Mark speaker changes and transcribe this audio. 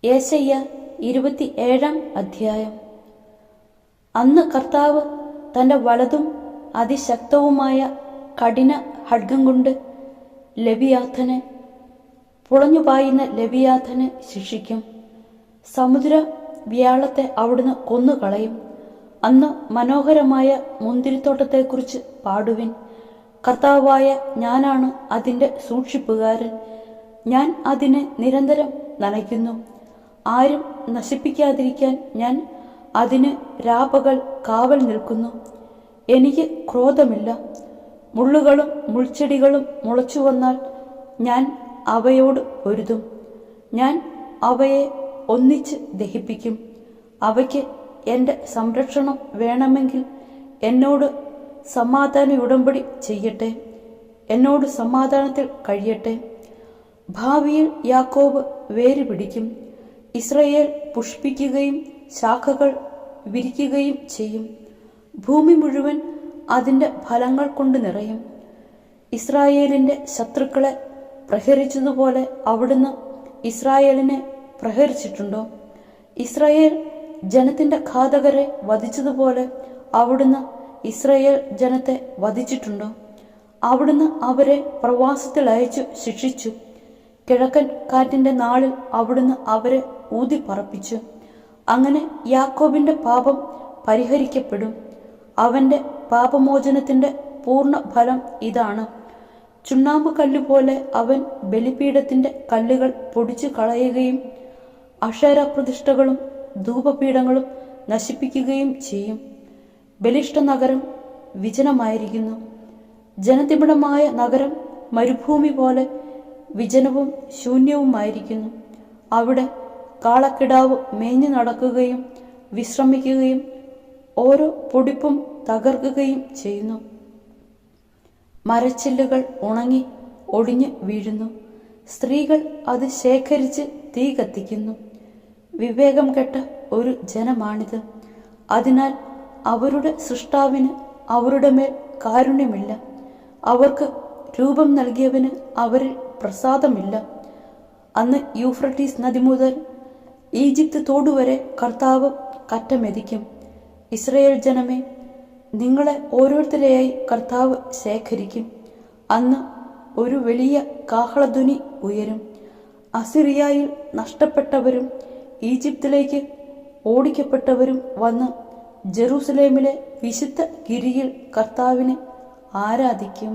Speaker 1: യേശയ്യ 27 അധ്യായം. അന്ന് കർത്താവ് തൻ്റെ വലതും അതിശക്തവുമായ കഠിന ഖഡ്ഗം കൊണ്ട് ലെവിയാഥനെ, പുളഞ്ഞുപായുന്ന ലെവിയാഥനെ ശിക്ഷിക്കും. സമുദ്ര വ്യാളത്തെ അവിടുന്ന് കൊന്നുകളയും. അന്ന് മനോഹരമായ മുന്തിരിത്തോട്ടത്തെക്കുറിച്ച് പാടുവിൻ. കർത്താവായ ഞാനാണ് അതിൻ്റെ സൂക്ഷിപ്പുകാരൻ. ഞാൻ അതിനെ നിരന്തരം നനയ്ക്കുന്നു. ആരും നശിപ്പിക്കാതിരിക്കാൻ ഞാൻ അതിന് രാപകൽ കാവൽ നിൽക്കുന്നു. എനിക്ക് ക്രോധമില്ല. മുള്ളുകളും മുൾച്ചെടികളും മുളച്ചു വന്നാൽ ഞാൻ അവയോട് പൊരുതും. ഞാൻ അവയെ ഒന്നിച്ച് ദഹിപ്പിക്കും. അവയ്ക്ക് എൻ്റെ സംരക്ഷണം വേണമെങ്കിൽ എന്നോട് സമാധാന ഉടമ്പടി ചെയ്യട്ടെ, എന്നോട് സമാധാനത്തിൽ കഴിയട്ടെ. ഭാവിയിൽ യാക്കോബ് വേര് പിടിക്കും, ഇസ്രയേൽ പുഷ്പിക്കുകയും ശാഖകൾ വിരിക്കുകയും ചെയ്യും. ഭൂമി മുഴുവൻ അതിൻ്റെ ഫലങ്ങൾ കൊണ്ട് നിറയും. ഇസ്രായേലിൻ്റെ ശത്രുക്കളെ പ്രഹരിച്ചതുപോലെ അവിടുന്ന് ഇസ്രായേലിനെ പ്രഹരിച്ചിട്ടുണ്ടോ? ഇസ്രായേൽ ജനത്തിൻ്റെ ഘാതകരെ വധിച്ചതുപോലെ അവിടുന്ന് ഇസ്രായേൽ ജനത്തെ വധിച്ചിട്ടുണ്ടോ? അവിടുന്ന് അവരെ പ്രവാസത്തിൽ അയച്ചു ശിക്ഷിച്ചു. കിഴക്കൻ കാറ്റിൻ്റെ നാളിൽ അവിടുന്ന് അവരെ ഊതിപ്പറപ്പിച്ചു. അങ്ങനെ യാക്കോബിൻ്റെ പാപം പരിഹരിക്കപ്പെടും. അവൻ്റെ പാപമോചനത്തിൻ്റെ പൂർണ്ണ ഫലം ഇതാണ്. ചുണ്ണാമ്പ് കല്ലുപോലെ അവൻ ബലിപീഠത്തിൻ്റെ കല്ലുകൾ പൊടിച്ചു കളയുകയും അക്ഷേര പ്രതിഷ്ഠകളും ധൂപപീഠങ്ങളും നശിപ്പിക്കുകയും ചെയ്യും. ബലിഷ്ഠ നഗരം വിജനമായിരിക്കുന്നു. ജനനിബിഡമായ നഗരം മരുഭൂമി പോലെ വിജനവും ശൂന്യവുമായിരിക്കുന്നു. അവിടെ കാളക്കിടാവ് മേഞ്ഞു നടക്കുകയും വിശ്രമിക്കുകയും ഓരോ പൊടിപ്പും തകർക്കുകയും ചെയ്യുന്നു. മരച്ചില്ലുകൾ ഉണങ്ങി ഒടിഞ്ഞു വീഴുന്നു. സ്ത്രീകൾ അത് ശേഖരിച്ച് തീ കത്തിക്കുന്നു. വിവേകം കെട്ട ഒരു ജനമാണിത്. അതിനാൽ അവരുടെ സൃഷ്ടാവിന് അവരുടെ മേൽ കാരുണ്യമില്ല. അവർക്ക് രൂപം നൽകിയവന് അവരിൽ പ്രസാദമില്ല. അന്ന് യൂഫ്രട്ടീസ് നദി മുതൽ ഈജിപ്ത് തോടുവരെ കർത്താവ് കറ്റമെതിക്കും. ഇസ്രയേൽ ജനമേ, നിങ്ങളെ ഓരോരുത്തരെയായി കർത്താവ് ശേഖരിക്കും. അന്ന് ഒരു വലിയ കാഹളധ്വനി ഉയരും. അസിറിയയിൽ നഷ്ടപ്പെട്ടവരും ഈജിപ്തിലേക്ക് ഓടിക്കപ്പെട്ടവരും വന്ന് ജെറൂസലേമിലെ വിശുദ്ധ ഗിരിയിൽ കർത്താവിനെ ആരാധിക്കും.